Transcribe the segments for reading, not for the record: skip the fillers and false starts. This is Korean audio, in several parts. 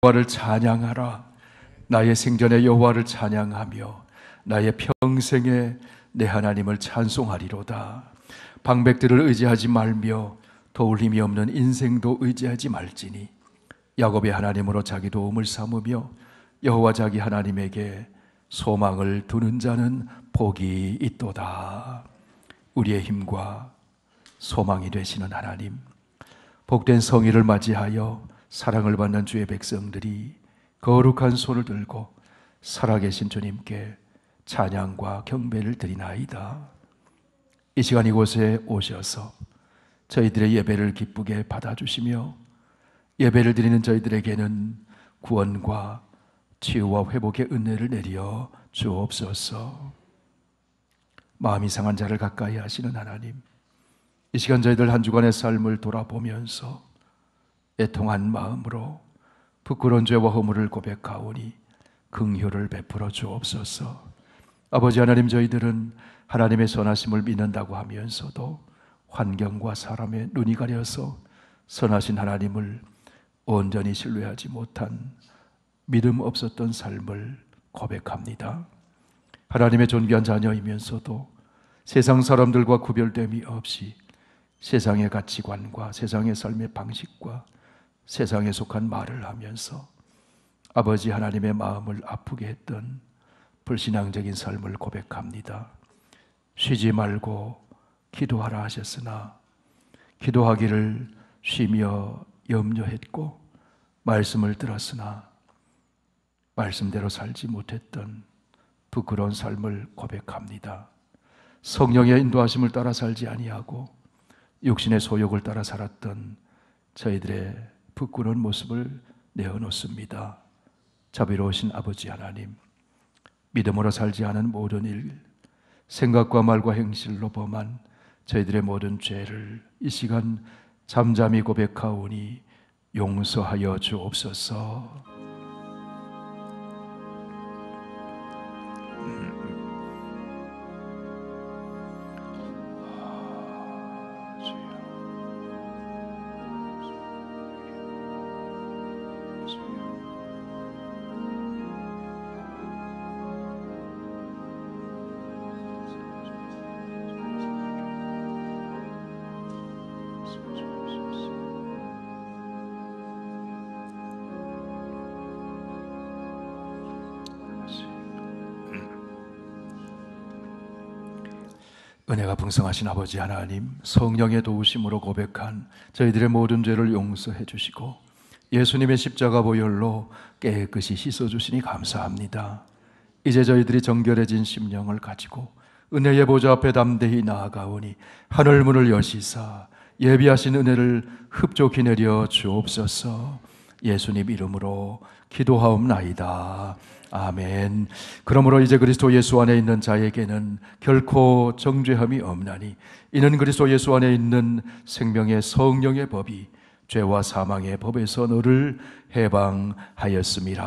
여호와를 찬양하라. 나의 생전에 여호와를 찬양하며 나의 평생에 내 하나님을 찬송하리로다. 방백들을 의지하지 말며 도울림이 없는 인생도 의지하지 말지니 야곱의 하나님으로 자기 도움을 삼으며 여호와 자기 하나님에게 소망을 두는 자는 복이 있도다. 우리의 힘과 소망이 되시는 하나님, 복된 성의를 맞이하여 사랑을 받는 주의 백성들이 거룩한 손을 들고 살아계신 주님께 찬양과 경배를 드리나이다. 이 시간 이곳에 오셔서 저희들의 예배를 기쁘게 받아주시며 예배를 드리는 저희들에게는 구원과 치유와 회복의 은혜를 내려 주옵소서. 마음이 상한 자를 가까이 하시는 하나님, 이 시간 저희들 한 주간의 삶을 돌아보면서 애통한 마음으로 부끄러운 죄와 허물을 고백하오니 긍휼을 베풀어 주옵소서. 아버지 하나님, 저희들은 하나님의 선하심을 믿는다고 하면서도 환경과 사람의 눈이 가려서 선하신 하나님을 온전히 신뢰하지 못한 믿음 없었던 삶을 고백합니다. 하나님의 존귀한 자녀이면서도 세상 사람들과 구별됨이 없이 세상의 가치관과 세상의 삶의 방식과 세상에 속한 말을 하면서 아버지 하나님의 마음을 아프게 했던 불신앙적인 삶을 고백합니다. 쉬지 말고 기도하라 하셨으나 기도하기를 쉬며 염려했고 말씀을 들었으나 말씀대로 살지 못했던 부끄러운 삶을 고백합니다. 성령의 인도하심을 따라 살지 아니하고 육신의 소욕을 따라 살았던 저희들의 부끄러운 모습을 내어놓습니다. 자비로우신 아버지 하나님, 믿음으로 살지 않은 모든 일, 생각과 말과 행실로 범한 저희들의 모든 죄를 이 시간 잠잠히 고백하오니 용서하여 주옵소서. 은혜가 풍성하신 아버지 하나님, 성령의 도우심으로 고백한 저희들의 모든 죄를 용서해 주시고 예수님의 십자가 보혈로 깨끗이 씻어주시니 감사합니다. 이제 저희들이 정결해진 심령을 가지고 은혜의 보좌 앞에 담대히 나아가오니 하늘 문을 여시사 예비하신 은혜를 흡족히 내려 주옵소서. 예수님 이름으로 기도하옵나이다. 아멘. 그러므로 이제 그리스도 예수 안에 있는 자에게는 결코 정죄함이 없나니 이는 그리스도 예수 안에 있는 생명의 성령의 법이 죄와 사망의 법에서 너를 해방하였음이라.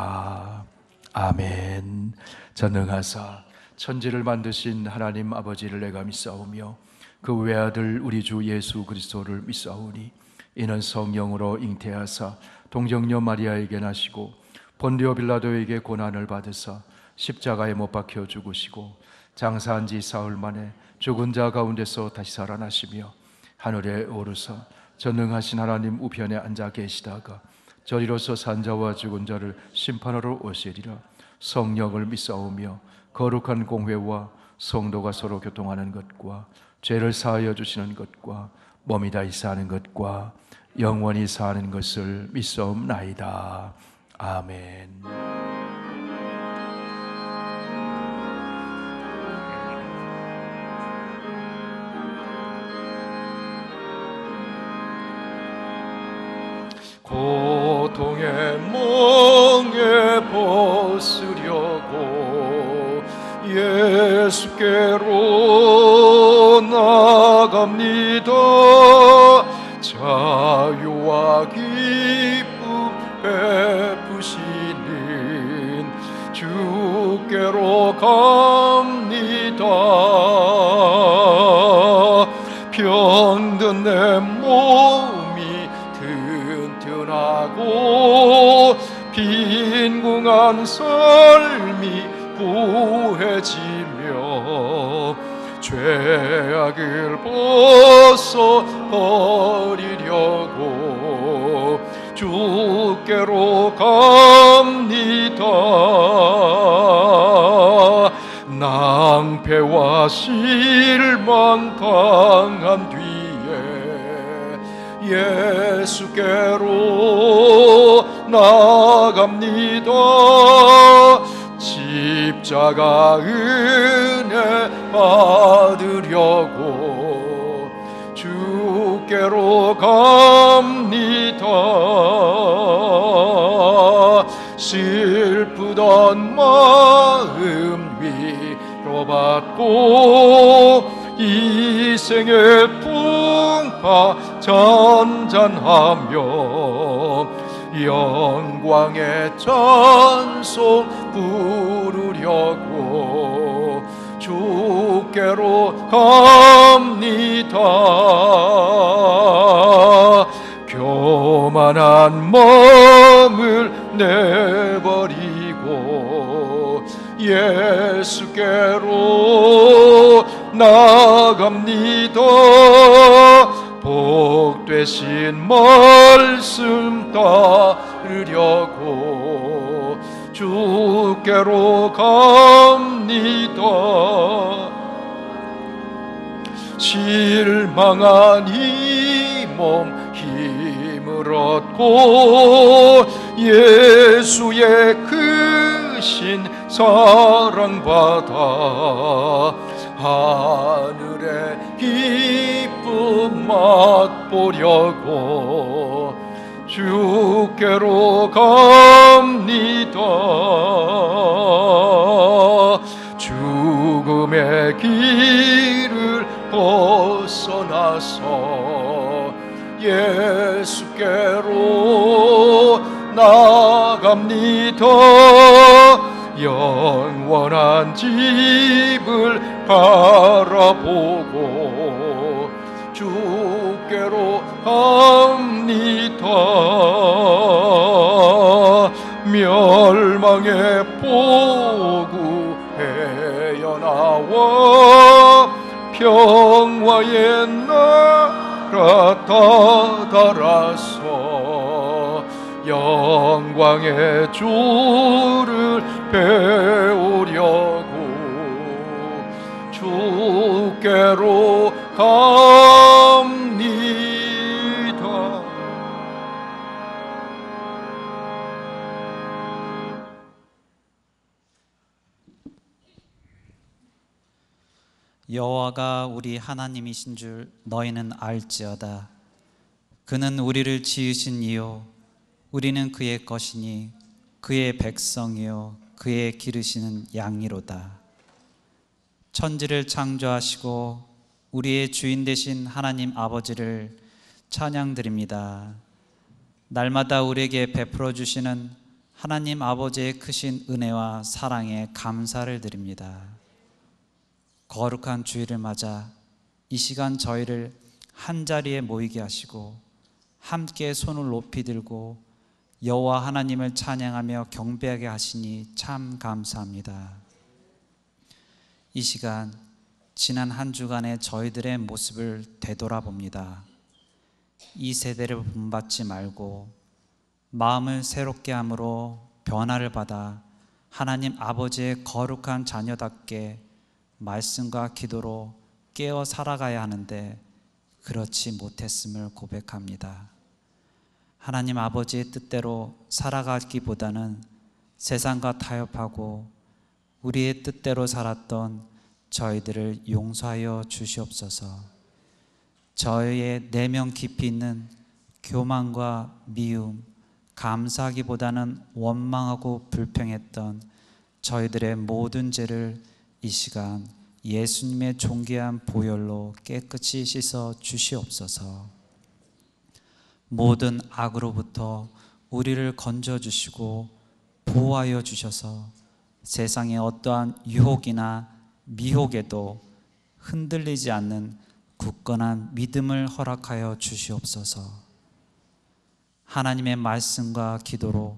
아멘. 전능하사 천지를 만드신 하나님 아버지를 내가 믿사오며 그 외아들 우리 주 예수 그리스도를 믿사오니 이는 성령으로 잉태하사 동정녀 마리아에게 나시고 본디오 빌라도에게 고난을 받으사 십자가에 못 박혀 죽으시고 장사한 지 사흘 만에 죽은 자 가운데서 다시 살아나시며 하늘에 오르사 전능하신 하나님 우편에 앉아 계시다가 저리로서 산 자와 죽은 자를 심판하러 오시리라. 성령을 믿사오며 거룩한 공회와 성도가 서로 교통하는 것과 죄를 사하여 주시는 것과 몸이 다시 사는 것과 영원히 사는 것을 믿사옵나이다. 아멘. 고통의 멍에 벗으려고 예수께로 나갑니다. 자유와 기쁨 베푸시는 주께로 갑니다. 병든 내 몸이 튼튼하고 비 빈궁한 삶이 부해지며 죄악을 벗어버리려고 주께로 갑니다. 낭패와 실망 당한 뒤에 예수께로 나갑니다. 십자가 은혜 받으려고 주께로 갑니다. 슬프던 마음 위로받고 이 생의 풍파 잔잔하며 영광의 찬송 부르려고 주께로 갑니다. 교만한 마음을 내버리고 예수께로 나갑니다. 복되신 말씀 따르려고 주께로 갑니다. 실망한 이 몸 힘을 얻고 예수의 크신 사랑받아 하늘의 기쁨 맛보려고 주께로 갑니다. 죽음의 길을 벗어나서 예수께로 나갑니다. 영원한 집을 바라보고 주께로 갑니다. 멸망의 포구 헤어나와 평화의 나라 다다라서 영광의 주를 배우려고 주께로 갑니다. 여호와가 우리 하나님이신 줄 너희는 알지어다. 그는 우리를 지으신 이요 우리는 그의 것이니 그의 백성이요 그의 기르시는 양이로다. 천지를 창조하시고 우리의 주인 되신 하나님 아버지를 찬양드립니다. 날마다 우리에게 베풀어 주시는 하나님 아버지의 크신 은혜와 사랑에 감사를 드립니다. 거룩한 주일을 맞아 이 시간 저희를 한자리에 모이게 하시고 함께 손을 높이 들고 여호와 하나님을 찬양하며 경배하게 하시니 참 감사합니다. 이 시간 지난 한 주간의 저희들의 모습을 되돌아봅니다. 이 세대를 본받지 말고 마음을 새롭게 함으로 변화를 받아 하나님 아버지의 거룩한 자녀답게 말씀과 기도로 깨어 살아가야 하는데 그렇지 못했음을 고백합니다. 하나님 아버지의 뜻대로 살아가기보다는 세상과 타협하고 우리의 뜻대로 살았던 저희들을 용서하여 주시옵소서. 저희의 내면 깊이 있는 교만과 미움, 감사하기보다는 원망하고 불평했던 저희들의 모든 죄를 이 시간 예수님의 존귀한 보혈로 깨끗이 씻어 주시옵소서. 모든 악으로부터 우리를 건져주시고 보호하여 주셔서 세상의 어떠한 유혹이나 미혹에도 흔들리지 않는 굳건한 믿음을 허락하여 주시옵소서. 하나님의 말씀과 기도로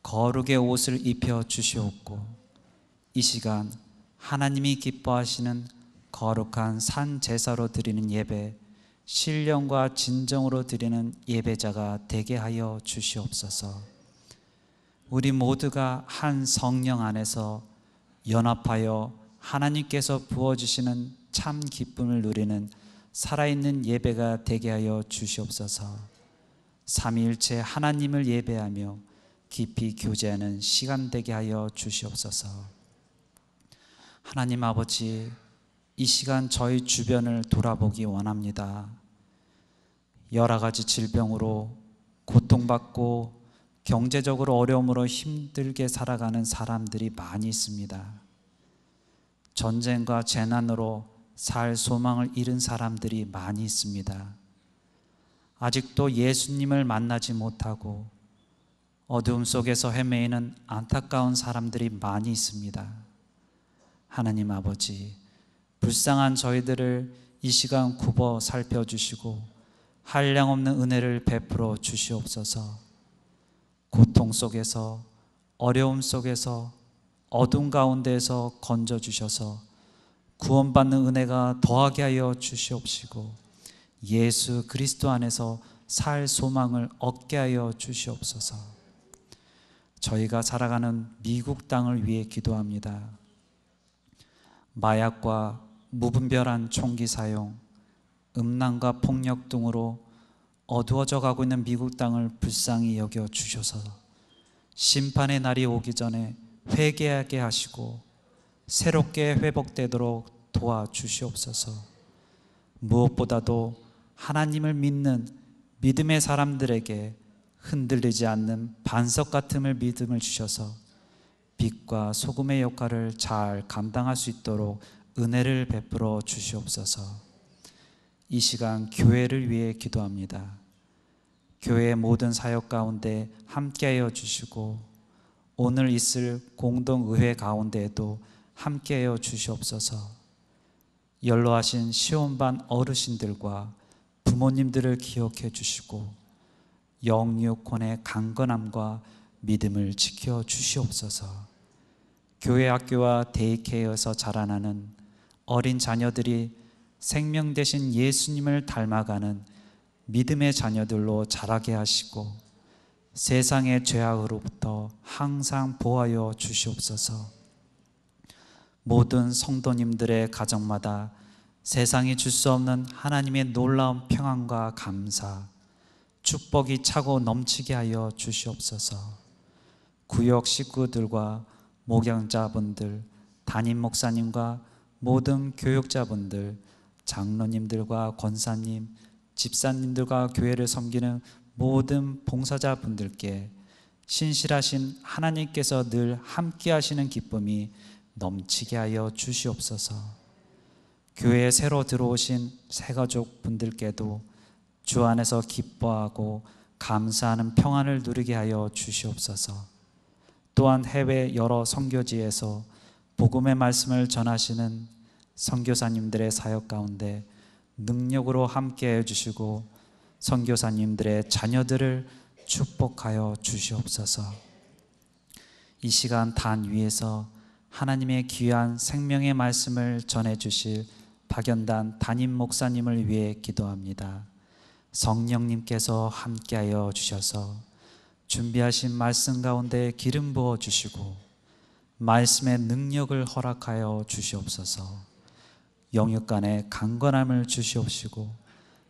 거룩의 옷을 입혀 주시옵고 이 시간 하나님이 기뻐하시는 거룩한 산 제사로 드리는 예배, 신령과 진정으로 드리는 예배자가 되게 하여 주시옵소서. 우리 모두가 한 성령 안에서 연합하여 하나님께서 부어주시는 참 기쁨을 누리는 살아있는 예배가 되게 하여 주시옵소서. 삼위일체 하나님을 예배하며 깊이 교제하는 시간 되게 하여 주시옵소서. 하나님 아버지, 이 시간 저희 주변을 돌아보기 원합니다. 여러 가지 질병으로 고통받고 경제적으로 어려움으로 힘들게 살아가는 사람들이 많이 있습니다. 전쟁과 재난으로 살 소망을 잃은 사람들이 많이 있습니다. 아직도 예수님을 만나지 못하고 어두움 속에서 헤매이는 안타까운 사람들이 많이 있습니다. 하나님 아버지, 불쌍한 저희들을 이 시간 굽어 살펴주시고 한량없는 은혜를 베풀어 주시옵소서. 고통 속에서, 어려움 속에서, 어둠 가운데에서 건져주셔서 구원받는 은혜가 더하게 하여 주시옵시고 예수 그리스도 안에서 살 소망을 얻게 하여 주시옵소서. 저희가 살아가는 미국 땅을 위해 기도합니다. 마약과 무분별한 총기 사용, 음란과 폭력 등으로 어두워져 가고 있는 미국 땅을 불쌍히 여겨 주셔서 심판의 날이 오기 전에 회개하게 하시고 새롭게 회복되도록 도와주시옵소서. 무엇보다도 하나님을 믿는 믿음의 사람들에게 흔들리지 않는 반석 같음을 믿음을 주셔서 빛과 소금의 역할을 잘 감당할 수 있도록 은혜를 베풀어 주시옵소서. 이 시간 교회를 위해 기도합니다. 교회의 모든 사역 가운데 함께하여 주시고 오늘 있을 공동의회 가운데에도 함께하여 주시옵소서. 연로하신 시온반 어르신들과 부모님들을 기억해 주시고 영육혼의 강건함과 믿음을 지켜 주시옵소서. 교회 학교와 데이케어에서 자라나는 어린 자녀들이 생명 되신 예수님을 닮아가는 믿음의 자녀들로 자라게 하시고 세상의 죄악으로부터 항상 보호하여 주시옵소서. 모든 성도님들의 가정마다 세상이 줄 수 없는 하나님의 놀라운 평안과 감사, 축복이 차고 넘치게 하여 주시옵소서. 구역 식구들과 목양자분들, 담임 목사님과 모든 교육자분들, 장로님들과 권사님, 집사님들과 교회를 섬기는 모든 봉사자분들께 신실하신 하나님께서 늘 함께 하시는 기쁨이 넘치게 하여 주시옵소서. 교회에 새로 들어오신 새가족 분들께도 주 안에서 기뻐하고 감사하는 평안을 누리게 하여 주시옵소서. 또한 해외 여러 선교지에서 복음의 말씀을 전하시는 선교사님들의 사역 가운데 능력으로 함께 해주시고 선교사님들의 자녀들을 축복하여 주시옵소서. 이 시간 단 위에서 하나님의 귀한 생명의 말씀을 전해주실 박연단 담임 목사님을 위해 기도합니다. 성령님께서 함께하여 주셔서 준비하신 말씀 가운데 기름 부어 주시고 말씀의 능력을 허락하여 주시옵소서. 영육간의 강건함을 주시옵시고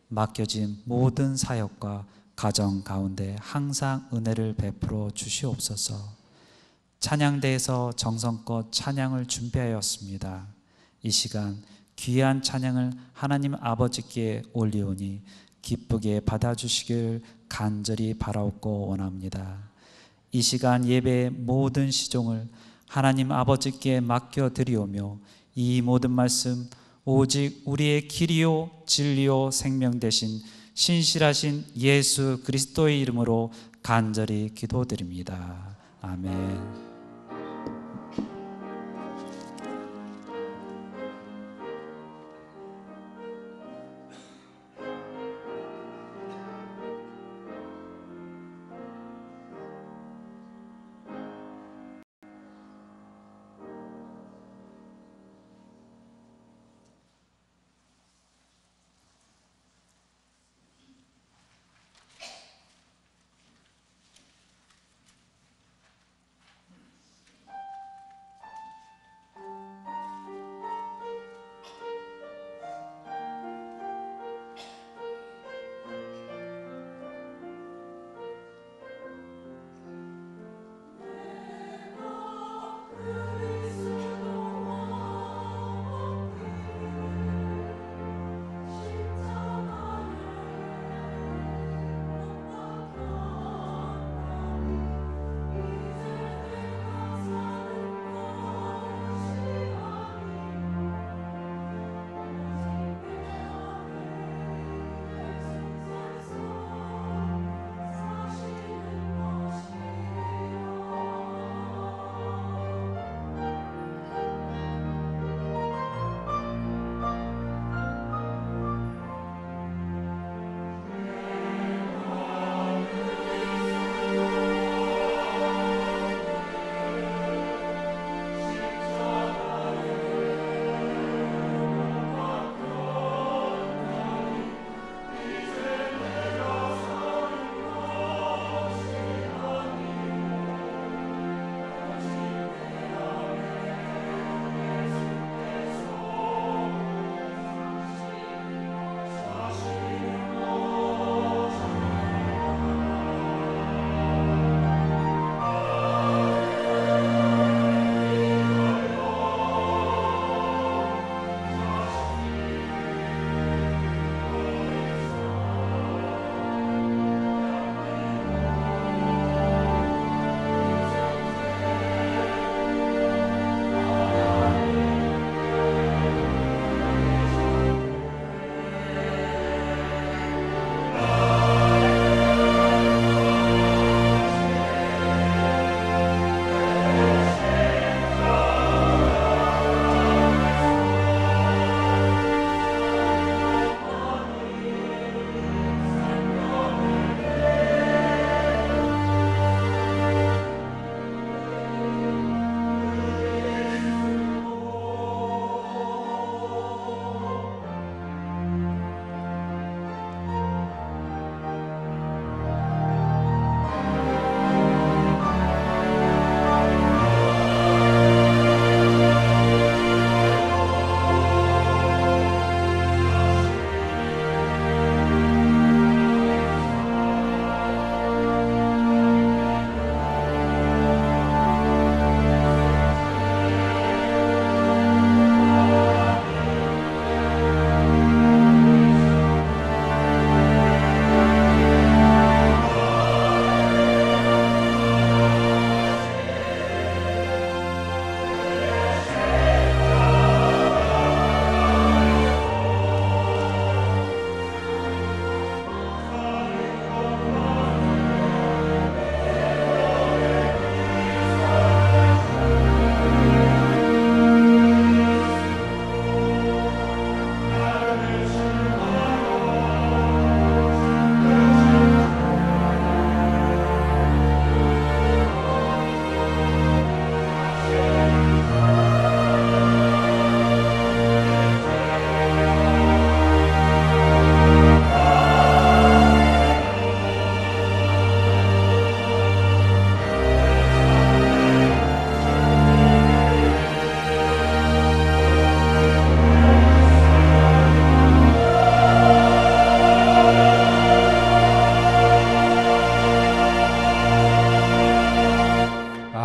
맡겨진 모든 사역과 가정 가운데 항상 은혜를 베풀어 주시옵소서. 찬양대에서 정성껏 찬양을 준비하였습니다. 이 시간 귀한 찬양을 하나님 아버지께 올리오니 기쁘게 받아주시길 간절히 바라옵고 원합니다. 이 시간 예배의 모든 시종을 하나님 아버지께 맡겨드리오며 이 모든 말씀 오직 우리의 길이요 진리요 생명 되신 신실하신 예수 그리스도의 이름으로 간절히 기도드립니다. 아멘.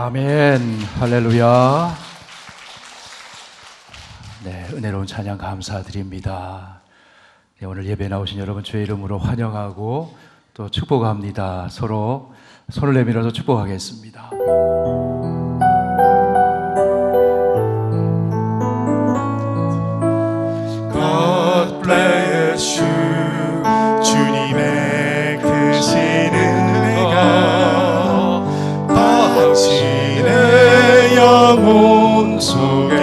아멘. 할렐루야. 네, 은혜로운 찬양 감사드립니다. 네, 오늘 예배 나오신 여러분 주의 이름으로 환영하고 또 축복합니다. 서로 손을 내밀어서 축복하겠습니다. God bless you. 주님의 크신 은혜가 당신의 영혼 속에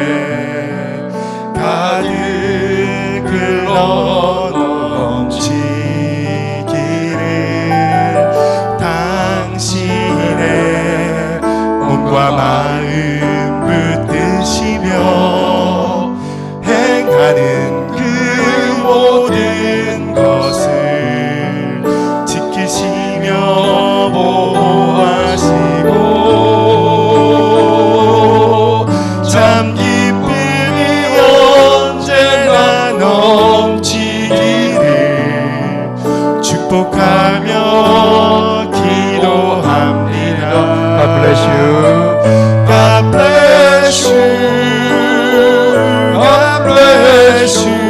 가득 흘러 넘치기를 당신의 몸과 마음 붙드시며 행하는 그 모든 것을 지키시며 보호하시고 참 기쁨이 언제나 넘치기를 축복하며 기도합니다. God bless you. God bless you. God bless you.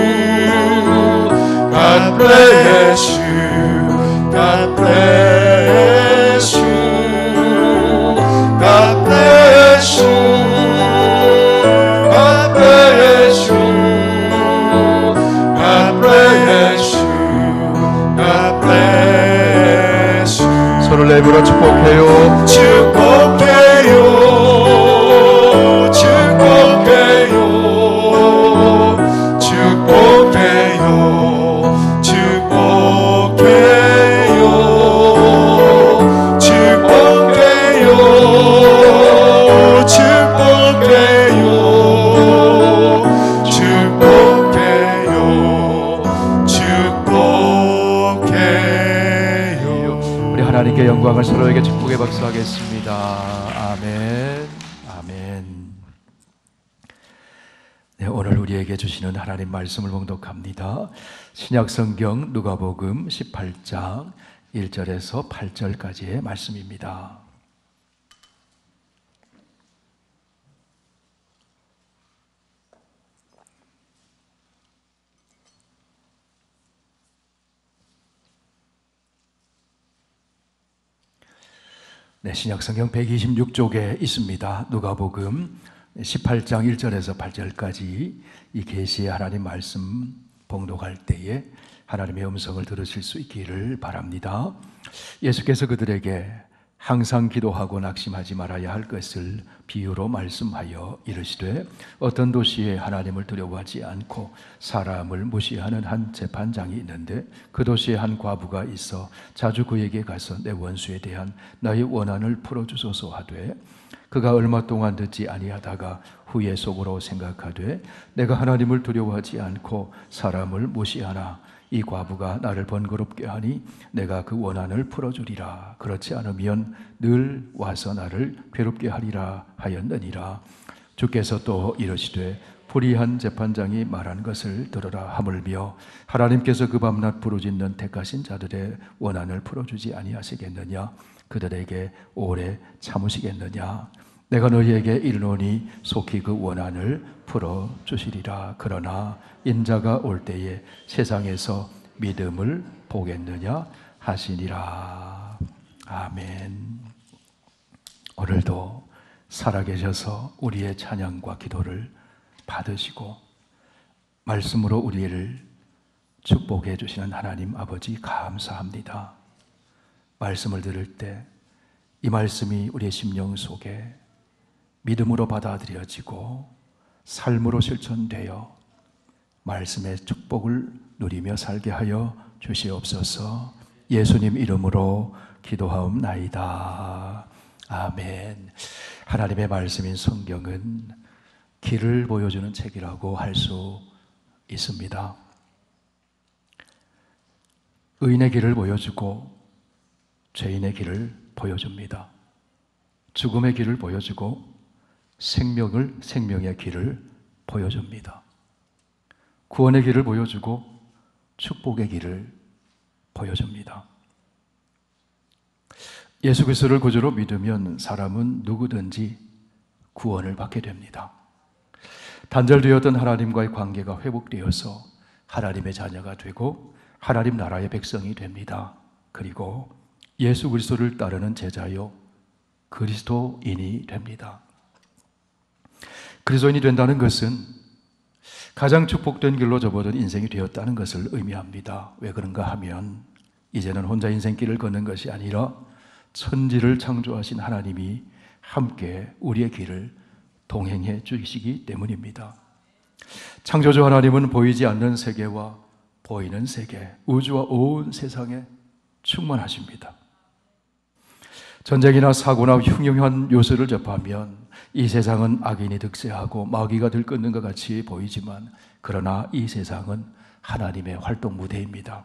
God bless you. God bless you. God bless you. God bless you. God bless you. God bless you. 손을 내밀어 축복해요. 축복해요. 축복해요. 축복해요. 축복해요. 축복해요. 축복해요. 축복해요. 축복해요. 우리 하나님께 영광을 서로에게 축복의 박수하겠습니다. 아멘. 아멘. 네, 오늘 우리에게 주시는 하나님 말씀을 봉독합니다. 신약성경 누가복음 18장 1절에서 8절까지의 말씀입니다. 네, 신약성경 126쪽에 있습니다. 누가복음 18장 1절에서 8절까지 이 계시의 하나님 말씀 봉독할 때에 하나님의 음성을 들으실 수 있기를 바랍니다. 예수께서 그들에게 항상 기도하고 낙심하지 말아야 할 것을 비유로 말씀하여 이르시되 어떤 도시에 하나님을 두려워하지 않고 사람을 무시하는 한 재판장이 있는데 그 도시에 한 과부가 있어 자주 그에게 가서 내 원수에 대한 나의 원한을 풀어주소서 하되 그가 얼마 동안 듣지 아니하다가 후에 속으로 생각하되 내가 하나님을 두려워하지 않고 사람을 무시하나 이 과부가 나를 번거롭게 하니 내가 그 원한을 풀어주리라. 그렇지 않으면 늘 와서 나를 괴롭게 하리라 하였느니라. 주께서 또 이르시되 불의한 재판장이 말한 것을 들으라 하물며 하나님께서 그 밤낮 부르짖는 택하신 자들의 원한을 풀어주지 아니하시겠느냐. 그들에게 오래 참으시겠느냐. 내가 너희에게 이르노니 속히 그 원한을 풀어주시리라. 그러나 인자가 올 때에 세상에서 믿음을 보겠느냐 하시니라. 아멘. 오늘도 살아계셔서 우리의 찬양과 기도를 받으시고 말씀으로 우리를 축복해 주시는 하나님 아버지 감사합니다. 말씀을 들을 때 이 말씀이 우리의 심령 속에 믿음으로 받아들여지고 삶으로 실천되어 말씀의 축복을 누리며 살게 하여 주시옵소서. 예수님 이름으로 기도하옵나이다. 아멘. 하나님의 말씀인 성경은 길을 보여주는 책이라고 할 수 있습니다. 의인의 길을 보여주고 죄인의 길을 보여줍니다. 죽음의 길을 보여주고 생명의 길을 보여줍니다. 구원의 길을 보여주고 축복의 길을 보여줍니다. 예수 그리스도를 구주로 믿으면 사람은 누구든지 구원을 받게 됩니다. 단절되었던 하나님과의 관계가 회복되어서 하나님의 자녀가 되고 하나님 나라의 백성이 됩니다. 그리고 예수 그리스도를 따르는 제자요 그리스도인이 됩니다. 그리스도인이 된다는 것은 가장 축복된 길로 접어든 인생이 되었다는 것을 의미합니다. 왜 그런가 하면 이제는 혼자 인생길을 걷는 것이 아니라 천지를 창조하신 하나님이 함께 우리의 길을 동행해 주시기 때문입니다. 창조주 하나님은 보이지 않는 세계와 보이는 세계, 우주와 온 세상에 충만하십니다. 전쟁이나 사고나 흉흉한 요소를 접하면 이 세상은 악인이 득세하고 마귀가 들끓는 것 같이 보이지만 그러나 이 세상은 하나님의 활동 무대입니다.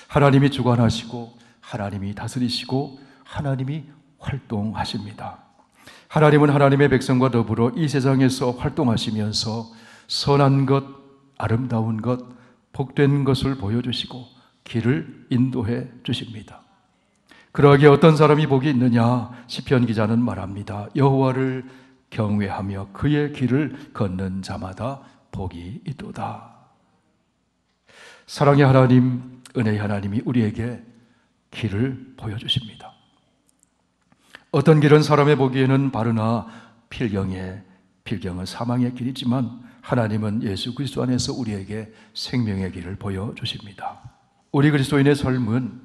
하나님이 주관하시고 하나님이 다스리시고 하나님이 활동하십니다. 하나님은 하나님의 백성과 더불어 이 세상에서 활동하시면서 선한 것, 아름다운 것, 복된 것을 보여주시고 길을 인도해 주십니다. 그러기에 어떤 사람이 복이 있느냐? 시편 기자는 말합니다. 여호와를 경외하며 그의 길을 걷는 자마다 복이 있도다. 사랑의 하나님, 은혜의 하나님이 우리에게 길을 보여주십니다. 어떤 길은 사람의 보기에는 바르나 필경은 사망의 길이지만 하나님은 예수 그리스도 안에서 우리에게 생명의 길을 보여주십니다. 우리 그리스도인의 삶은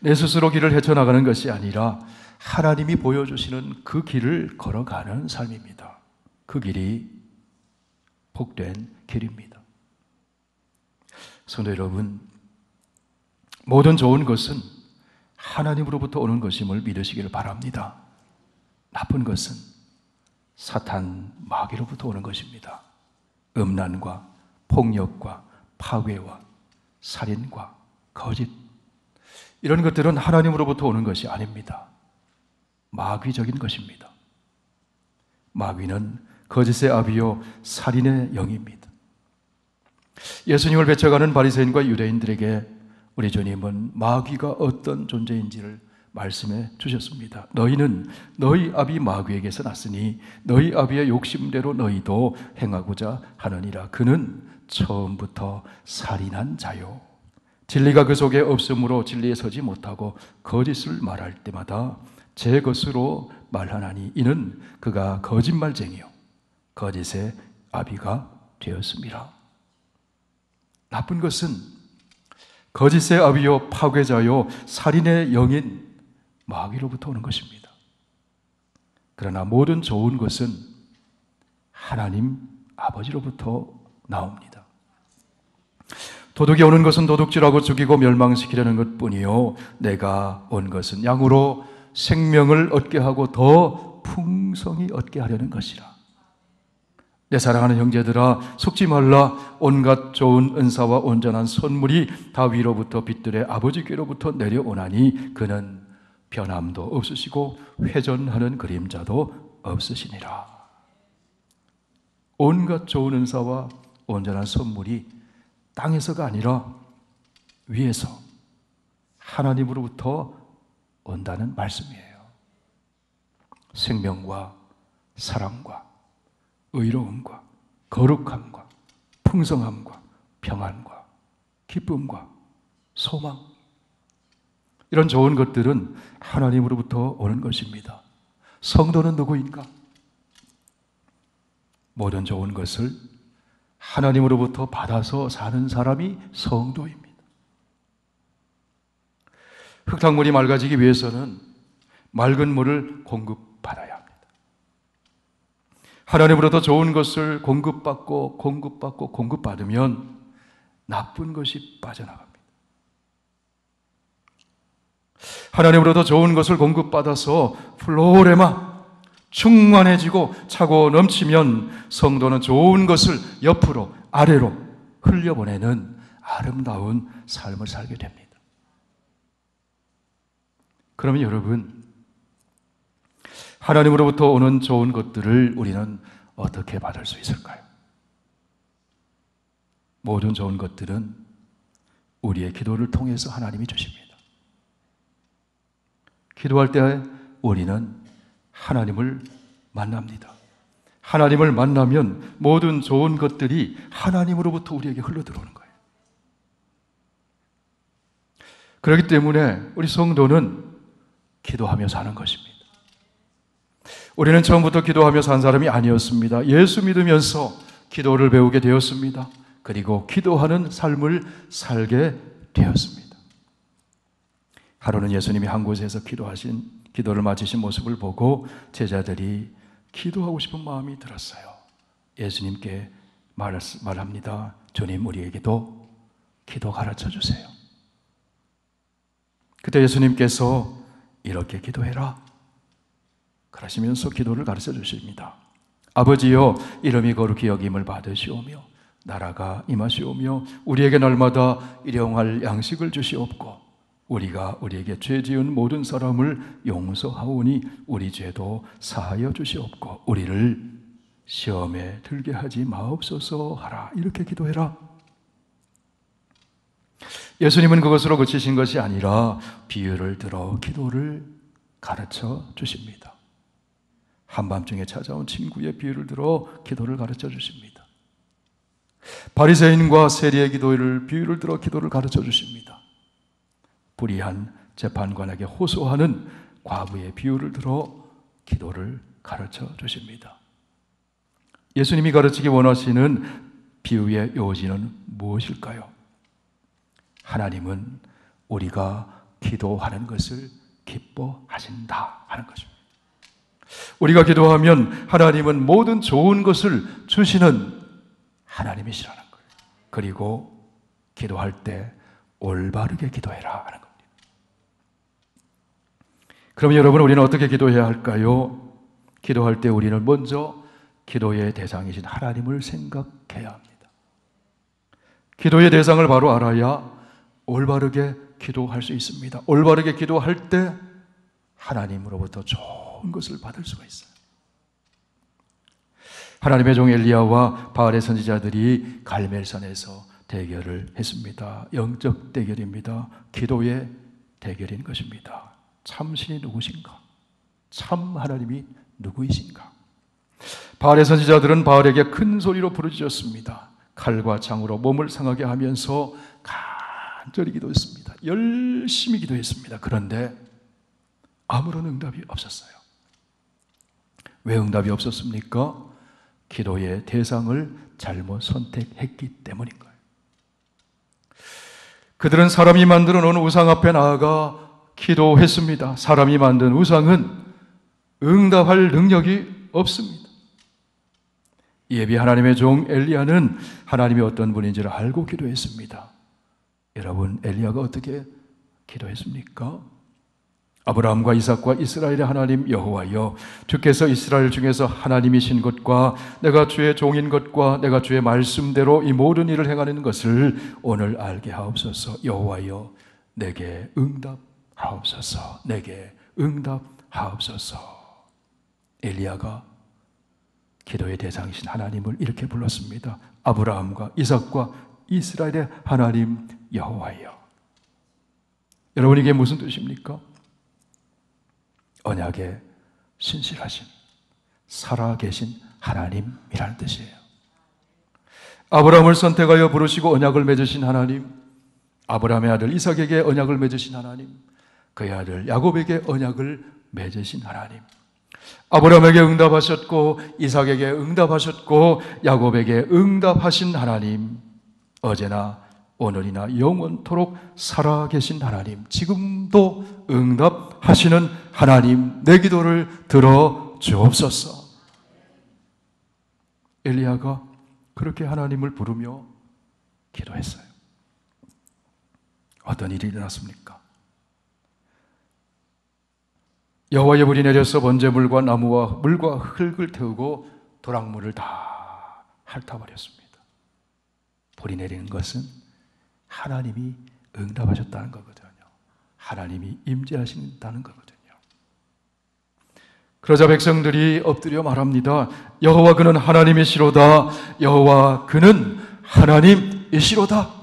내 스스로 길을 헤쳐나가는 것이 아니라 하나님이 보여주시는 그 길을 걸어가는 삶입니다. 그 길이 복된 길입니다. 성도 여러분, 모든 좋은 것은 하나님으로부터 오는 것임을 믿으시기를 바랍니다. 나쁜 것은 사탄 마귀로부터 오는 것입니다. 음란과 폭력과 파괴와 살인과 거짓, 이런 것들은 하나님으로부터 오는 것이 아닙니다. 마귀적인 것입니다. 마귀는 거짓의 아비요 살인의 영입니다. 예수님을 배척하는 바리새인과 유대인들에게 우리 주님은 마귀가 어떤 존재인지를 말씀해 주셨습니다. 너희는 너희 아비 마귀에게서 났으니 너희 아비의 욕심대로 너희도 행하고자 하느니라. 그는 처음부터 살인한 자요, 진리가 그 속에 없으므로 진리에 서지 못하고 거짓을 말할 때마다 제 것으로 말하나니 이는 그가 거짓말쟁이요 거짓의 아비가 되었습니다. 나쁜 것은 거짓의 아비요 파괴자요 살인의 영인 마귀로부터 오는 것입니다. 그러나 모든 좋은 것은 하나님 아버지로부터 나옵니다. 도둑이 오는 것은 도둑질하고 죽이고 멸망시키려는 것뿐이요 내가 온 것은 양으로 생명을 얻게 하고 더 풍성히 얻게 하려는 것이라. 내 사랑하는 형제들아, 속지 말라. 온갖 좋은 은사와 온전한 선물이 다 위로부터 빛들의 아버지께로부터 내려오나니 그는 변함도 없으시고 회전하는 그림자도 없으시니라. 온갖 좋은 은사와 온전한 선물이 땅에서가 아니라 위에서 하나님으로부터 온다는 말씀이에요. 생명과 사랑과 의로움과 거룩함과 풍성함과 평안과 기쁨과 소망, 이런 좋은 것들은 하나님으로부터 오는 것입니다. 성도는 누구인가? 모든 좋은 것을 하나님으로부터 받아서 사는 사람이 성도입니다. 흙탕물이 맑아지기 위해서는 맑은 물을 공급받아야 합니다. 하나님으로부터 좋은 것을 공급받으면 나쁜 것이 빠져나갑니다. 하나님으로부터 좋은 것을 공급받아서 플로레마 충만해지고 차고 넘치면 성도는 좋은 것을 옆으로 아래로 흘려보내는 아름다운 삶을 살게 됩니다. 그러면 여러분, 하나님으로부터 오는 좋은 것들을 우리는 어떻게 받을 수 있을까요? 모든 좋은 것들은 우리의 기도를 통해서 하나님이 주십니다. 기도할 때 우리는 하나님을 만납니다. 하나님을 만나면 모든 좋은 것들이 하나님으로부터 우리에게 흘러들어오는 거예요. 그렇기 때문에 우리 성도는 기도하며 사는 것입니다. 우리는 처음부터 기도하며 산 사람이 아니었습니다. 예수 믿으면서 기도를 배우게 되었습니다. 그리고 기도하는 삶을 살게 되었습니다. 하루는 예수님이 한 곳에서 기도를 마치신 모습을 보고 제자들이 기도하고 싶은 마음이 들었어요. 예수님께 말합니다. 주님, 우리에게도 기도 가르쳐 주세요. 그때 예수님께서 이렇게 기도해라 그러시면서 기도를 가르쳐 주십니다. 아버지여, 이름이 거룩히 여김을 받으시오며 나라가 임하시오며 우리에게 날마다 일용할 양식을 주시옵고 우리가 우리에게 죄 지은 모든 사람을 용서하오니 우리 죄도 사하여 주시옵고 우리를 시험에 들게 하지 마옵소서 하라. 이렇게 기도해라. 예수님은 그것으로 그치신 것이 아니라 비유를 들어 기도를 가르쳐 주십니다. 한밤중에 찾아온 친구의 비유를 들어 기도를 가르쳐 주십니다. 바리새인과 세리의 비유를 들어 기도를 가르쳐 주십니다. 불의한 재판관에게 호소하는 과부의 비유를 들어 기도를 가르쳐 주십니다. 예수님이 가르치기 원하시는 비유의 요지는 무엇일까요? 하나님은 우리가 기도하는 것을 기뻐하신다 하는 것입니다. 우리가 기도하면 하나님은 모든 좋은 것을 주시는 하나님이시라는 거예요. 그리고 기도할 때 올바르게 기도해라 하는 겁니다. 그럼 여러분, 우리는 어떻게 기도해야 할까요? 기도할 때 우리는 먼저 기도의 대상이신 하나님을 생각해야 합니다. 기도의 대상을 바로 알아야 올바르게 기도할 수 있습니다. 올바르게 기도할 때 하나님으로부터 좋은 것을 받을 수가 있어요. 하나님의 종 엘리야와 바알의 선지자들이 갈멜산에서 대결을 했습니다. 영적 대결입니다. 기도의 대결인 것입니다. 참신이 누구신가? 참 하나님이 누구이신가? 바알의 선지자들은 바알에게 큰 소리로 부르짖었습니다. 칼과 창으로 몸을 상하게 하면서 간절히 기도했습니다. 열심히 기도했습니다. 그런데 아무런 응답이 없었어요. 왜 응답이 없었습니까? 기도의 대상을 잘못 선택했기 때문인 거예요. 그들은 사람이 만들어 놓은 우상 앞에 나아가 기도했습니다. 사람이 만든 우상은 응답할 능력이 없습니다. 예비 하나님의 종 엘리야는 하나님이 어떤 분인지를 알고 기도했습니다. 여러분, 엘리야가 어떻게 기도했습니까? 아브라함과 이삭과 이스라엘의 하나님 여호와여, 주께서 이스라엘 중에서 하나님이신 것과 내가 주의 종인 것과 내가 주의 말씀대로 이 모든 일을 행하는 것을 오늘 알게 하옵소서. 여호와여, 내게 응답하옵소서. 내게 응답하옵소서. 엘리야가 기도의 대상이신 하나님을 이렇게 불렀습니다. 아브라함과 이삭과 이스라엘의 하나님 여호와여. 여러분, 이게 무슨 뜻입니까? 언약에 신실하신, 살아계신 하나님이라는 뜻이에요. 아브라함을 선택하여 부르시고 언약을 맺으신 하나님, 아브라함의 아들 이삭에게 언약을 맺으신 하나님, 그의 아들 야곱에게 언약을 맺으신 하나님, 아브라함에게 응답하셨고 이삭에게 응답하셨고 야곱에게 응답하신 하나님, 어제나 오늘이나 영원토록 살아계신 하나님, 지금도 응답하시는 하나님, 내 기도를 들어주옵소서. 엘리야가 그렇게 하나님을 부르며 기도했어요. 어떤 일이 일어났습니까? 여호와의 불이 내려서 번제물과 나무와 물과 흙을 태우고 도랑물을 다 핥아버렸습니다. 불이 내리는 것은 하나님이 응답하셨다는 거거든요. 하나님이 임재하신다는 거거든요. 그러자 백성들이 엎드려 말합니다. 여호와 그는 하나님이시로다. 여호와 그는 하나님이시로다.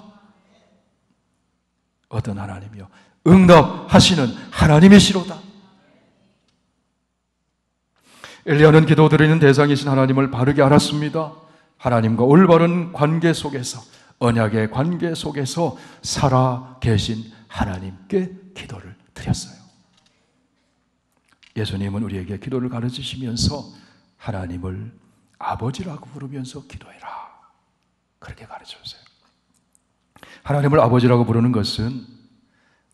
어떤 하나님이요? 응답하시는 하나님이시로다. 엘리야는 기도드리는 대상이신 하나님을 바르게 알았습니다. 하나님과 올바른 관계 속에서, 언약의 관계 속에서 살아 계신 하나님께 기도를 드렸어요. 예수님은 우리에게 기도를 가르치시면서 하나님을 아버지라고 부르면서 기도해라, 그렇게 가르쳐주세요. 하나님을 아버지라고 부르는 것은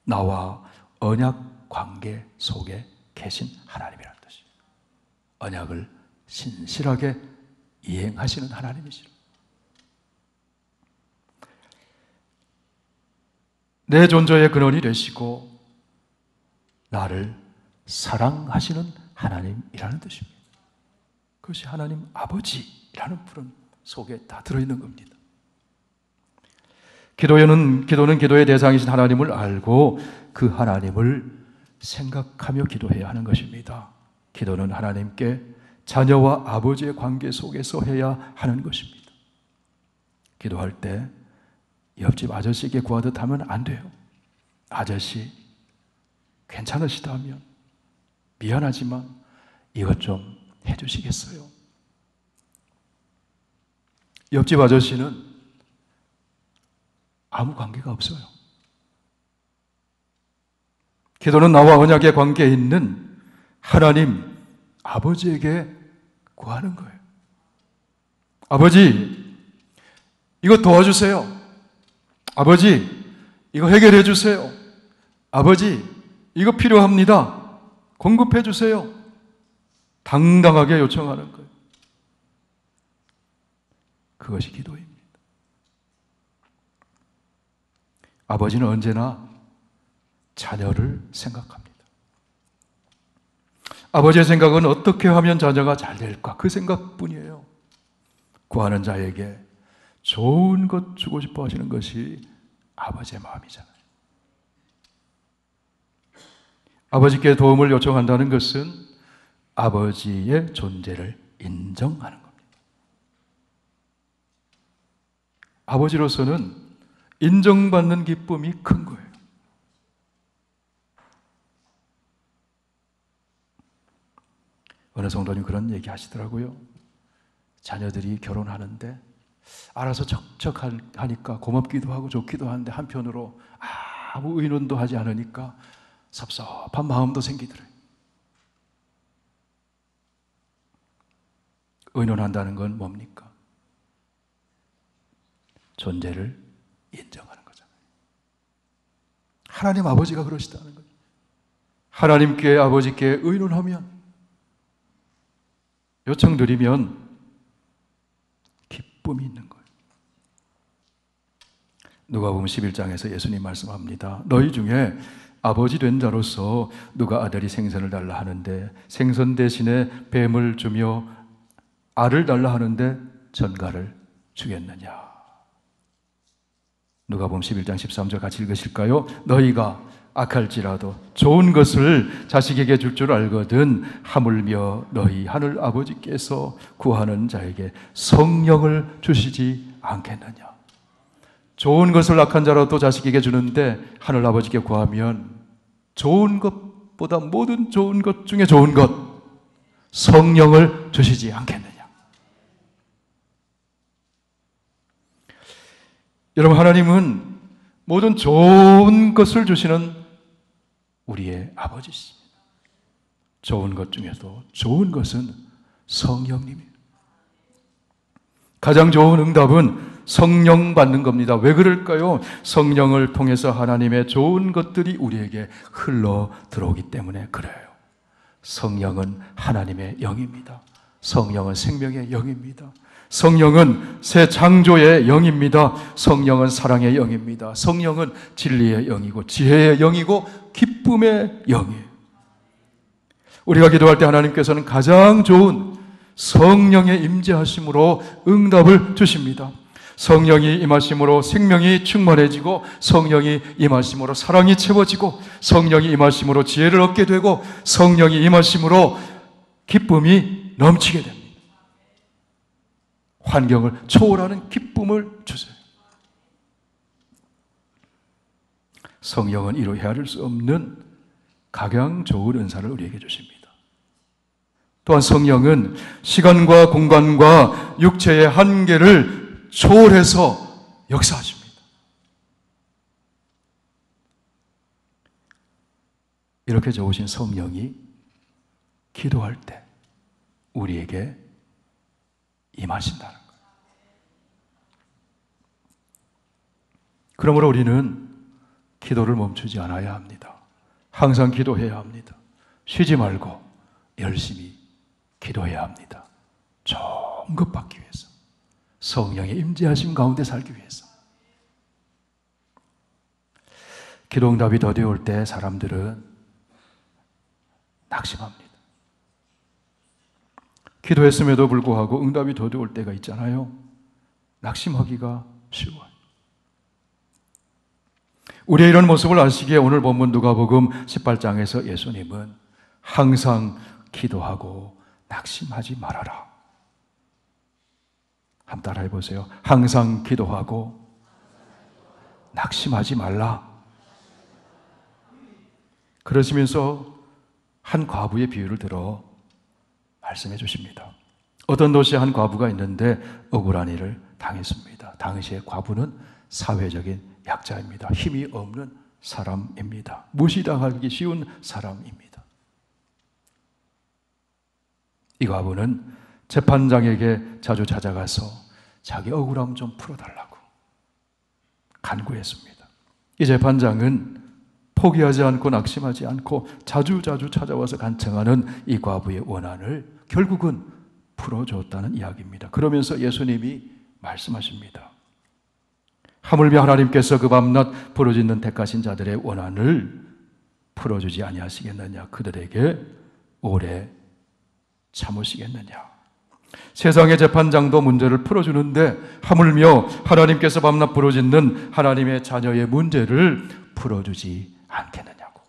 나와 언약 관계 속에 계신 하나님이라는 뜻이에요. 언약을 신실하게 이행하시는 하나님이시죠. 내 존재의 근원이 되시고 나를 사랑하시는 하나님이라는 뜻입니다. 그것이 하나님 아버지라는 푸른 속에 다 들어있는 겁니다. 기도는 기도의 대상이신 하나님을 알고 그 하나님을 생각하며 기도해야 하는 것입니다. 기도는 하나님께 자녀와 아버지의 관계 속에서 해야 하는 것입니다. 기도할 때 옆집 아저씨에게 구하듯 하면 안 돼요. 아저씨 괜찮으시다 하면 미안하지만 이것 좀 해주시겠어요? 옆집 아저씨는 아무 관계가 없어요. 기도는 나와 언약의 관계에 있는 하나님 아버지에게 구하는 거예요. 아버지, 이거 도와주세요. 아버지, 이거 해결해 주세요. 아버지, 이거 필요합니다. 공급해 주세요. 당당하게 요청하는 거예요. 그것이 기도입니다. 아버지는 언제나 자녀를 생각합니다. 아버지의 생각은 어떻게 하면 자녀가 잘 될까? 그 생각뿐이에요. 구하는 자에게 좋은 것 주고 싶어 하시는 것이 아버지의 마음이잖아요. 아버지께 도움을 요청한다는 것은 아버지의 존재를 인정하는 겁니다. 아버지로서는 인정받는 기쁨이 큰 거예요. 어느 성도님 그런 얘기 하시더라고요. 자녀들이 결혼하는데 알아서 척척하니까 고맙기도 하고 좋기도 하는데 한편으로 아무 의논도 하지 않으니까 섭섭한 마음도 생기더래요. 의논한다는 건 뭡니까? 존재를 인정하는 거잖아요. 하나님 아버지가 그러시다는 거죠. 하나님께 아버지께 의논하면, 요청드리면 기쁨이 있는 거예요. 누가복음 11장에서 예수님 말씀합니다. 너희 중에 아버지 된 자로서 누가 아들이 생선을 달라 하는데 생선 대신에 뱀을 주며 알을 달라 하는데 전갈을 주겠느냐. 누가복음 11장 13절 같이 읽으실까요? 너희가 악할지라도 좋은 것을 자식에게 줄 줄 알거든 하물며 너희 하늘 아버지께서 구하는 자에게 성령을 주시지 않겠느냐. 좋은 것을 악한 자라도 자식에게 주는데 하늘 아버지께 구하면 좋은 것보다 모든 좋은 것 중에 좋은 것, 성령을 주시지 않겠느냐. 여러분, 하나님은 모든 좋은 것을 주시는 우리의 아버지십니다. 좋은 것 중에도 좋은 것은 성령님이에요. 가장 좋은 응답은 성령 받는 겁니다. 왜 그럴까요? 성령을 통해서 하나님의 좋은 것들이 우리에게 흘러 들어오기 때문에 그래요. 성령은 하나님의 영입니다. 성령은 생명의 영입니다. 성령은 새 창조의 영입니다. 성령은 사랑의 영입니다. 성령은 진리의 영이고 지혜의 영이고 기쁨의 영이에요. 우리가 기도할 때 하나님께서는 가장 좋은 성령의 임재하심으로 응답을 주십니다. 성령이 임하심으로 생명이 충만해지고, 성령이 임하심으로 사랑이 채워지고, 성령이 임하심으로 지혜를 얻게 되고, 성령이 임하심으로 기쁨이 넘치게 됩니다. 환경을 초월하는 기쁨을 주세요. 성령은 이루 헤아릴 수 없는 가장 좋은 은사를 우리에게 주십니다. 또한 성령은 시간과 공간과 육체의 한계를 초월해서 역사하십니다. 이렇게 좋으신 성령이 기도할 때 우리에게 임하신다는 거예요. 그러므로 우리는 기도를 멈추지 않아야 합니다. 항상 기도해야 합니다. 쉬지 말고 열심히 기도해야 합니다. 좋은 것 받기 위해서, 성령의 임재하심 가운데 살기 위해서. 기도 응답이 더디 올 때 사람들은 낙심합니다. 기도했음에도 불구하고 응답이 더디 올 때가 있잖아요. 낙심하기가 쉬워요. 우리의 이런 모습을 아시기에 오늘 본문 누가복음 18장에서 예수님은 항상 기도하고 낙심하지 말아라. 한번 따라해 보세요. 항상 기도하고 낙심하지 말라. 그러시면서 한 과부의 비유를 들어 말씀해 주십니다. 어떤 도시에 한 과부가 있는데 억울한 일을 당했습니다. 당시에 과부는 사회적인 약자입니다. 힘이 없는 사람입니다. 무시당하기 쉬운 사람입니다. 이 과부는 재판장에게 자주 찾아가서 자기 억울함 좀 풀어달라고 간구했습니다. 이 재판장은 포기하지 않고 낙심하지 않고 자주 찾아와서 간청하는 이 과부의 원한을 결국은 풀어줬다는 이야기입니다. 그러면서 예수님이 말씀하십니다. 하물며 하나님께서 그 밤낮 부르짖는 택하신 자들의 원한을 풀어주지 아니하시겠느냐. 그들에게 오래 참으시겠느냐. 세상의 재판장도 문제를 풀어주는데 하물며 하나님께서 밤낮 부르짖는 하나님의 자녀의 문제를 풀어주지 않겠느냐고.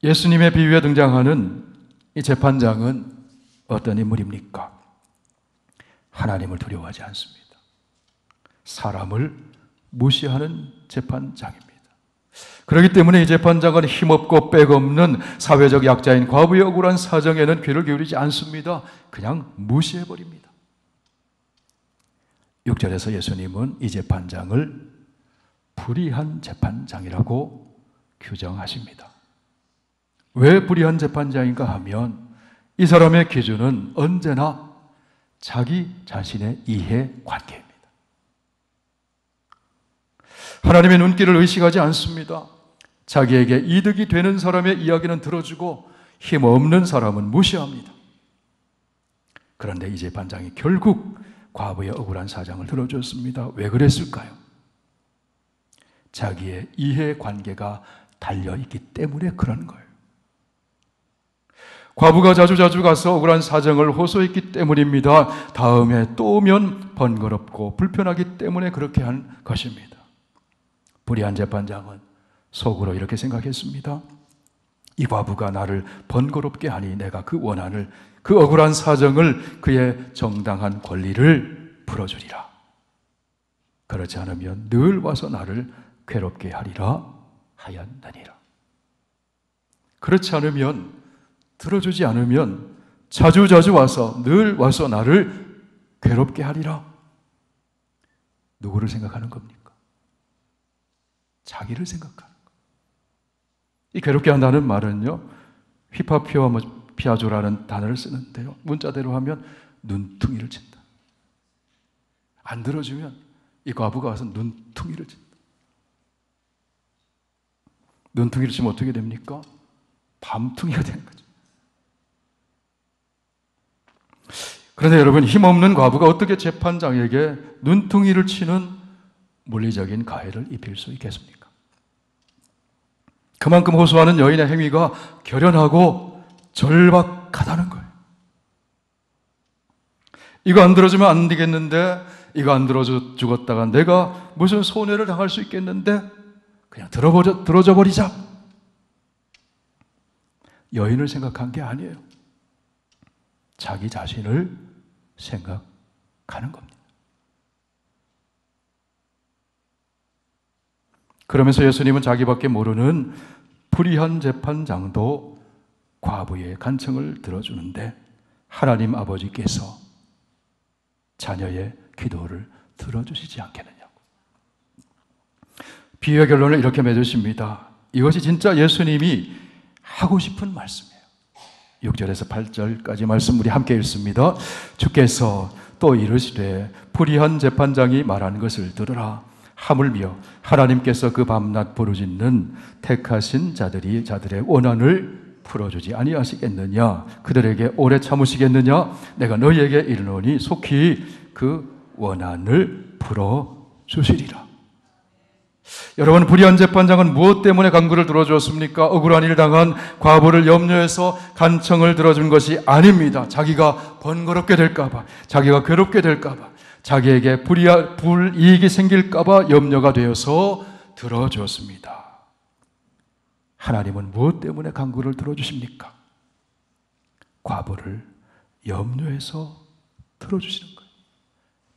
예수님의 비유에 등장하는 이 재판장은 어떤 인물입니까? 하나님을 두려워하지 않습니다. 사람을 무시하는 재판장입니다. 그렇기 때문에 이 재판장은 힘없고 백없는 사회적 약자인 과부의 억울한 사정에는 귀를 기울이지 않습니다. 그냥 무시해버립니다. 6절에서 예수님은 이 재판장을 불의한 재판장이라고 규정하십니다. 왜 불의한 재판장인가 하면 이 사람의 기준은 언제나 자기 자신의 이해관계입니다. 하나님의 눈길을 의식하지 않습니다. 자기에게 이득이 되는 사람의 이야기는 들어주고 힘없는 사람은 무시합니다. 그런데 이 재판장이 결국 과부의 억울한 사정을 들어줬습니다. 왜 그랬을까요? 자기의 이해관계가 달려있기 때문에 그런 거예요. 과부가 자주 가서 억울한 사정을 호소했기 때문입니다. 다음에 또 오면 번거롭고 불편하기 때문에 그렇게 한 것입니다. 불의한 재판장은 속으로 이렇게 생각했습니다. 이 과부가 나를 번거롭게 하니 내가 그 원한을, 그 억울한 사정을, 그의 정당한 권리를 풀어주리라. 그렇지 않으면 늘 와서 나를 괴롭게 하리라 하였느니라. 그렇지 않으면, 들어주지 않으면 자주 와서, 늘 와서 나를 괴롭게 하리라. 누구를 생각하는 겁니까? 자기를 생각하는 것. 이 괴롭게 한다는 말은요, 휘파피와 피아조라는 단어를 쓰는데요, 문자대로 하면 눈퉁이를 친다. 안 들어주면 이 과부가 와서 눈퉁이를 친다. 눈퉁이를 치면 어떻게 됩니까? 밤퉁이가 되는 거죠. 그런데 여러분, 힘없는 과부가 어떻게 재판장에게 눈퉁이를 치는 물리적인 가해를 입힐 수 있겠습니까? 그만큼 호소하는 여인의 행위가 결연하고 절박하다는 거예요. 이거 안 들어주면 안 되겠는데, 이거 안 들어줘 죽었다가 내가 무슨 손해를 당할 수 있겠는데 그냥 들어줘 버리자. 여인을 생각한 게 아니에요. 자기 자신을 생각하는 겁니다. 그러면서 예수님은 자기밖에 모르는 불의한 재판장도 과부의 간청을 들어주는데 하나님 아버지께서 자녀의 기도를 들어주시지 않겠느냐고. 비유의 결론을 이렇게 맺으십니다. 이것이 진짜 예수님이 하고 싶은 말씀이에요. 6절에서 8절까지 말씀 우리 함께 읽습니다. 주께서 또 이르시되 불의한 재판장이 말하는 것을 들으라. 하물며 하나님께서 그 밤낮 부르짖는 택하신 자들의 원한을 풀어주지 아니하시겠느냐? 그들에게 오래 참으시겠느냐? 내가 너희에게 이르노니 속히 그 원한을 풀어주시리라. 여러분, 불의한 재판장은 무엇 때문에 간구를 들어주었습니까? 억울한 일 당한 과부를 염려해서 간청을 들어준 것이 아닙니다. 자기가 번거롭게 될까봐, 자기가 괴롭게 될까봐, 자기에게 불이익이 생길까봐 염려가 되어서 들어주었습니다. 하나님은 무엇 때문에 간구를 들어주십니까? 과부를 염려해서 들어주시는 거예요.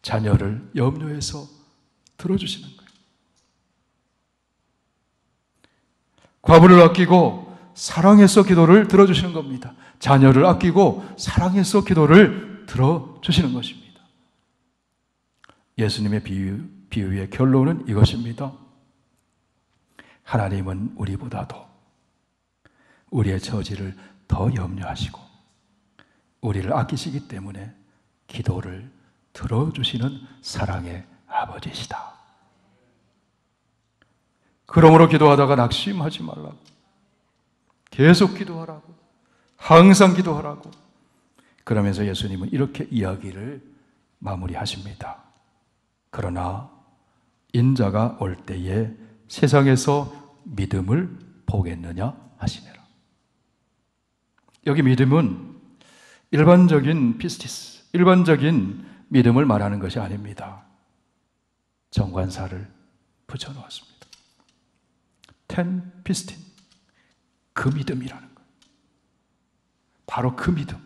자녀를 염려해서 들어주시는 거예요. 과부를 아끼고 사랑해서 기도를 들어주시는 겁니다. 자녀를 아끼고 사랑해서 기도를 들어주시는 것입니다. 예수님의 비유의 결론은 이것입니다. 하나님은 우리보다도 우리의 처지를 더 염려하시고 우리를 아끼시기 때문에 기도를 들어주시는 사랑의 아버지시다. 그러므로 기도하다가 낙심하지 말라고, 계속 기도하라고, 항상 기도하라고. 그러면서 예수님은 이렇게 이야기를 마무리하십니다. 그러나 인자가 올 때에 세상에서 믿음을 보겠느냐 하시니라. 여기 믿음은 일반적인 피스티스, 일반적인 믿음을 말하는 것이 아닙니다. 정관사를 붙여놓았습니다. 텐 피스틴, 그 믿음이라는 거예요. 바로 그 믿음.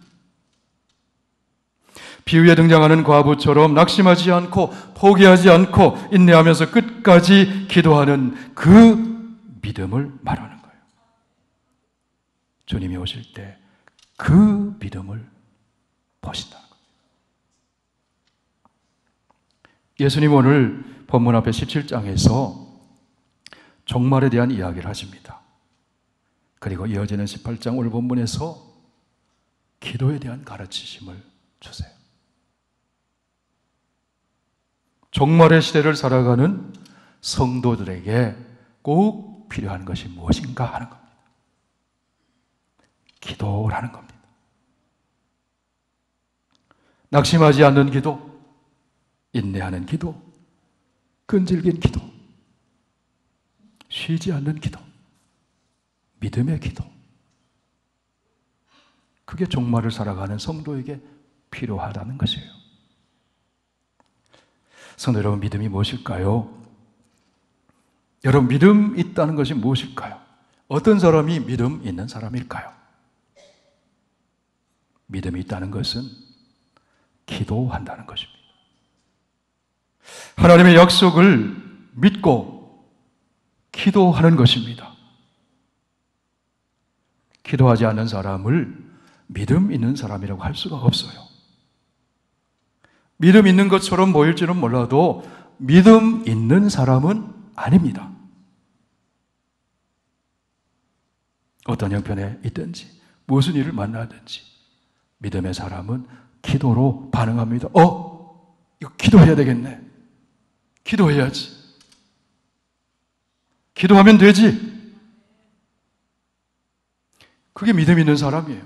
비유에 등장하는 과부처럼 낙심하지 않고 포기하지 않고 인내하면서 끝까지 기도하는 그 믿음을 말하는 거예요. 주님이 오실 때 그 믿음을 보신다는 거예요. 예수님 오늘 본문 앞에 17장에서 종말에 대한 이야기를 하십니다. 그리고 이어지는 18장 오늘 본문에서 기도에 대한 가르치심을 주세요. 종말의 시대를 살아가는 성도들에게 꼭 필요한 것이 무엇인가 하는 겁니다. 기도라는 겁니다. 낙심하지 않는 기도, 인내하는 기도, 끈질긴 기도, 쉬지 않는 기도, 믿음의 기도. 그게 종말을 살아가는 성도에게 필요하다는 것이에요. 성도 여러분, 믿음이 무엇일까요? 여러분, 믿음 있다는 것이 무엇일까요? 어떤 사람이 믿음 있는 사람일까요? 믿음이 있다는 것은 기도한다는 것입니다. 하나님의 약속을 믿고 기도하는 것입니다. 기도하지 않는 사람을 믿음 있는 사람이라고 할 수가 없어요. 믿음 있는 것처럼 보일지는 몰라도 믿음 있는 사람은 아닙니다. 어떤 형편에 있든지 무슨 일을 만나든지 믿음의 사람은 기도로 반응합니다. 이거 기도해야 되겠네. 기도해야지. 기도하면 되지. 그게 믿음 있는 사람이에요.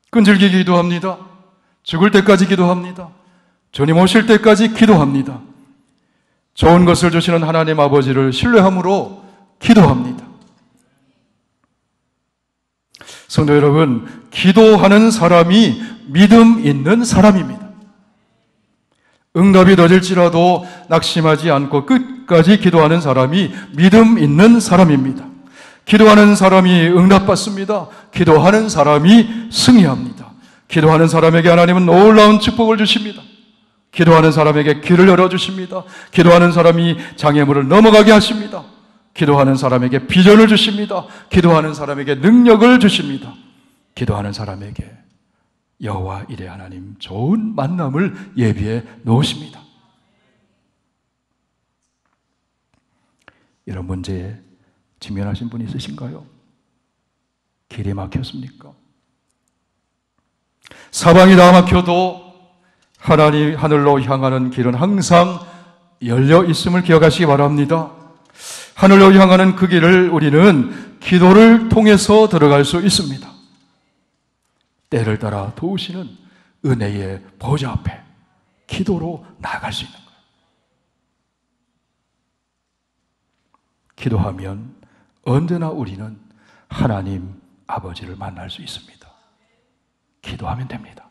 끈질기게 기도합니다. 죽을 때까지 기도합니다. 주님 오실 때까지 기도합니다. 좋은 것을 주시는 하나님 아버지를 신뢰함으로 기도합니다. 성도 여러분, 기도하는 사람이 믿음 있는 사람입니다. 응답이 늦을지라도 낙심하지 않고 끝까지 기도하는 사람이 믿음 있는 사람입니다. 기도하는 사람이 응답받습니다. 기도하는 사람이 승리합니다. 기도하는 사람에게 하나님은 놀라운 축복을 주십니다. 기도하는 사람에게 길을 열어주십니다. 기도하는 사람이 장애물을 넘어가게 하십니다. 기도하는 사람에게 비전을 주십니다. 기도하는 사람에게 능력을 주십니다. 기도하는 사람에게 여호와 이레 하나님 좋은 만남을 예비해 놓으십니다. 이런 문제에 직면하신 분이 있으신가요? 길이 막혔습니까? 사방이 다 막혀도 하나님 하늘로 향하는 길은 항상 열려 있음을 기억하시기 바랍니다. 하늘로 향하는 그 길을 우리는 기도를 통해서 들어갈 수 있습니다. 때를 따라 도우시는 은혜의 보좌 앞에 기도로 나아갈 수 있는 거예요. 기도하면 언제나 우리는 하나님 아버지를 만날 수 있습니다. 기도하면 됩니다.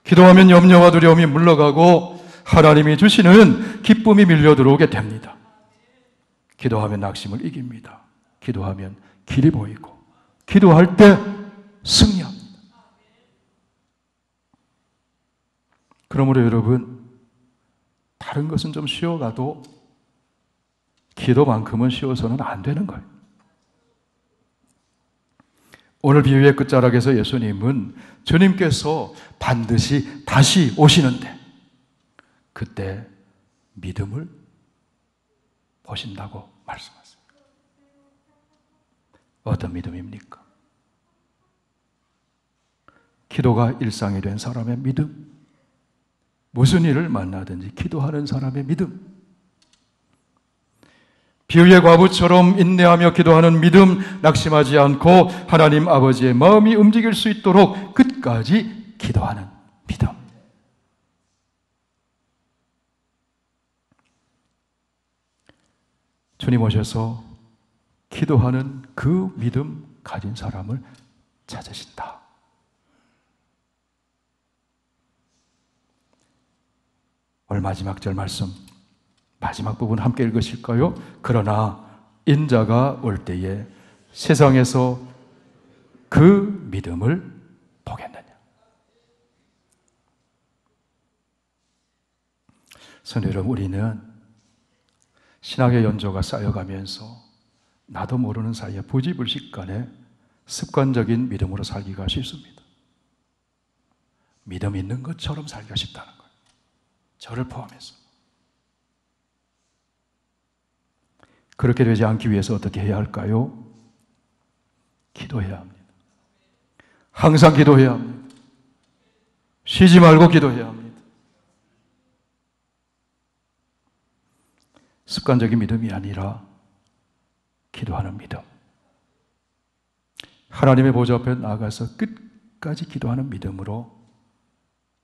기도하면 염려와 두려움이 물러가고 하나님이 주시는 기쁨이 밀려 들어오게 됩니다. 기도하면 낙심을 이깁니다. 기도하면 길이 보이고 기도할 때 승리합니다. 그러므로 여러분, 다른 것은 좀 쉬어가도 기도만큼은 쉬워서는 안 되는 거예요. 오늘 비유의 끝자락에서 예수님은 주님께서 반드시 다시 오시는데 그때 믿음을 보신다고 말씀하세요. 어떤 믿음입니까? 기도가 일상이 된 사람의 믿음, 무슨 일을 만나든지 기도하는 사람의 믿음, 비유의 과부처럼 인내하며 기도하는 믿음, 낙심하지 않고 하나님 아버지의 마음이 움직일 수 있도록 끝까지 기도하는 믿음. 주님 오셔서 기도하는 그 믿음 가진 사람을 찾으신다. 오늘 마지막 절 말씀, 마지막 부분 함께 읽으실까요? 그러나 인자가 올 때에 세상에서 그 믿음을 보겠느냐. 성도 여러분, 우리는 신학의 연조가 쌓여가면서 나도 모르는 사이에 부지불식간에 습관적인 믿음으로 살기가 쉽습니다. 믿음 있는 것처럼 살기가 쉽다는 거예요. 저를 포함해서. 그렇게 되지 않기 위해서 어떻게 해야 할까요? 기도해야 합니다. 항상 기도해야 합니다. 쉬지 말고 기도해야 합니다. 습관적인 믿음이 아니라 기도하는 믿음. 하나님의 보좌 앞에 나아가서 끝까지 기도하는 믿음으로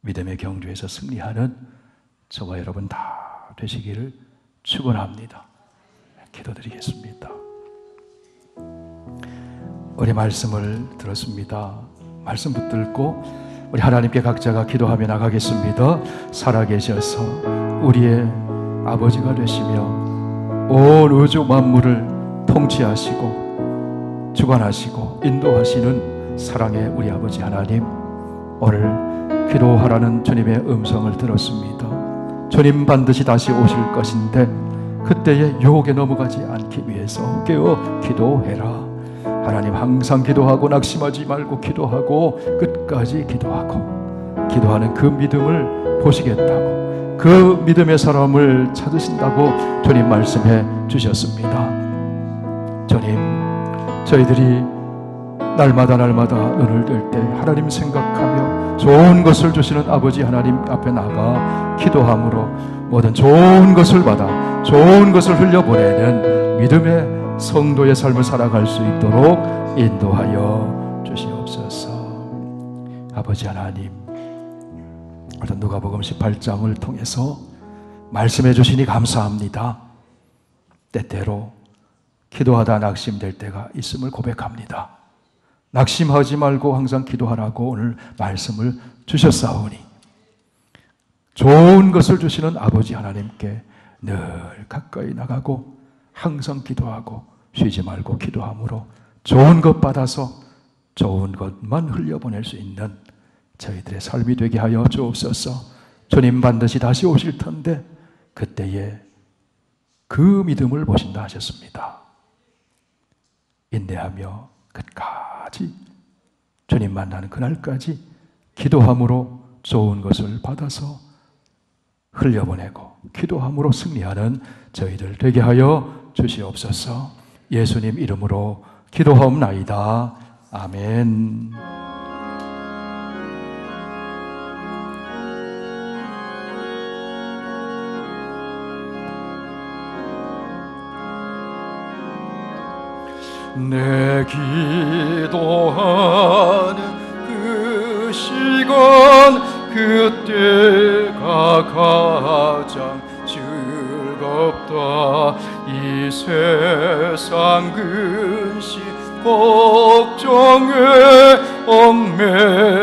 믿음의 경주에서 승리하는 저와 여러분 다 되시기를 축원합니다. 기도드리겠습니다. 우리 말씀을 들었습니다. 말씀 붙들고 우리 하나님께 각자가 기도하며 나가겠습니다. 살아계셔서 우리의 아버지가 되시며 온 우주 만물을 통치하시고 주관하시고 인도하시는 사랑의 우리 아버지 하나님, 오늘 기도하라는 주님의 음성을 들었습니다. 주님 반드시 다시 오실 것인데 그때에 유혹에 넘어가지 않기 위해서 깨어 기도해라. 하나님, 항상 기도하고 낙심하지 말고 기도하고 끝까지 기도하고 기도하는 그 믿음을 보시겠다고, 그 믿음의 사람을 찾으신다고 주님 말씀해 주셨습니다. 주님, 저희들이 날마다 눈을 뜰 때 하나님 생각하며 좋은 것을 주시는 아버지 하나님 앞에 나가 기도함으로 모든 좋은 것을 받아 좋은 것을 흘려보내는 믿음의 성도의 삶을 살아갈 수 있도록 인도하여 주시옵소서. 아버지 하나님, 누가복음 18장을 통해서 말씀해 주시니 감사합니다. 때때로 기도하다 낙심될 때가 있음을 고백합니다. 낙심하지 말고 항상 기도하라고 오늘 말씀을 주셨사오니 좋은 것을 주시는 아버지 하나님께 늘 가까이 나가고 항상 기도하고 쉬지 말고 기도함으로 좋은 것 받아서 좋은 것만 흘려보낼 수 있는 저희들의 삶이 되게 하여 주옵소서. 주님 반드시 다시 오실 텐데 그때에 그 믿음을 보신다 하셨습니다. 인내하며 끝까지 주님 만나는 그날까지 기도함으로 좋은 것을 받아서 흘려보내고 기도함으로 승리하는 저희들 되게 하여 주시옵소서. 예수님 이름으로 기도하옵나이다. 아멘. 내 기도하는 그 시간 그때가 가장 즐겁다. 이 세상 근심 걱정에 얽매